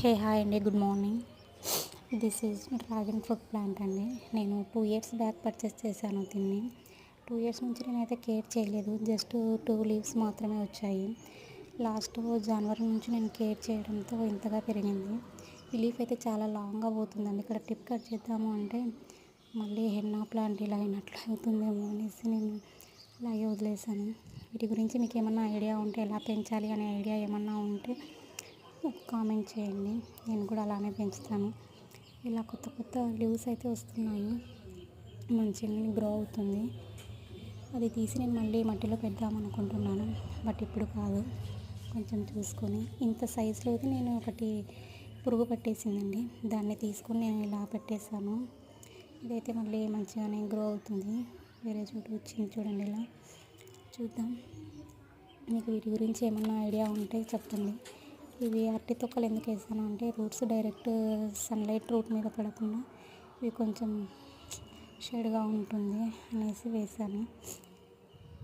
Hi అండి. Good morning. This is dragon fruit plant అండి. నేను 2 years బ్యాక్ పర్చేస్ చేశాను దీన్ని. 2 years నుంచి నేనైతే కేర్ చేయలేదు. జస్ట్ 2 leaves మాత్రమే వచ్చాయి. లాస్ట్ జనవరి నుంచి నేను కేర్ చేయడంతో ఇంతగా పెరిగింది. ఈ లీఫ్ అయితే చాలా లాంగ్గా పోతుందండి. ఇక్కడ టిప్ కట్ చేద్దాము అంటే మళ్ళీ హెన్నా ప్లాంట్ ఇలా అయినట్లు అవుతుందేమో అనేసి నేను అలాగే వదిలేసాను. వీటి గురించి మీకు ఏమన్నా ఐడియా ఉంటే, ఎలా పెంచాలి అనే ఐడియా ఏమన్నా ఉంటే కామెంట్ చేయండి. నేను కూడా అలానే పెంచుతాను. ఇలా కొత్త కొత్త లీవ్స్ అయితే వస్తున్నాయి. మంచిగా గ్రో అవుతుంది. అది తీసి నేను మళ్ళీ మట్టిలో పెడదాం అనుకుంటున్నాను. బట్ ఇప్పుడు కాదు, కొంచెం చూసుకొని. ఇంత సైజులో అయితే నేను ఒకటి పురుగు పట్టేసిందండి. దాన్ని తీసుకొని నేను ఇలా పెట్టేశాను. ఇదైతే మళ్ళీ మంచిగానే గ్రో అవుతుంది. వేరే చోటు వచ్చింది చూడండి. ఇలా చూద్దాం. మీకు వీటి గురించి ఏమన్నా ఐడియా ఉంటే చెప్పండి. ఇవి అరటి తొక్కలు ఎందుకు వేసాను అంటే, రూట్స్ డైరెక్ట్ సన్లైట్ రూట్ మీద పడకుండా ఇవి కొంచెం షేడ్గా ఉంటుంది అనేసి వేసాను.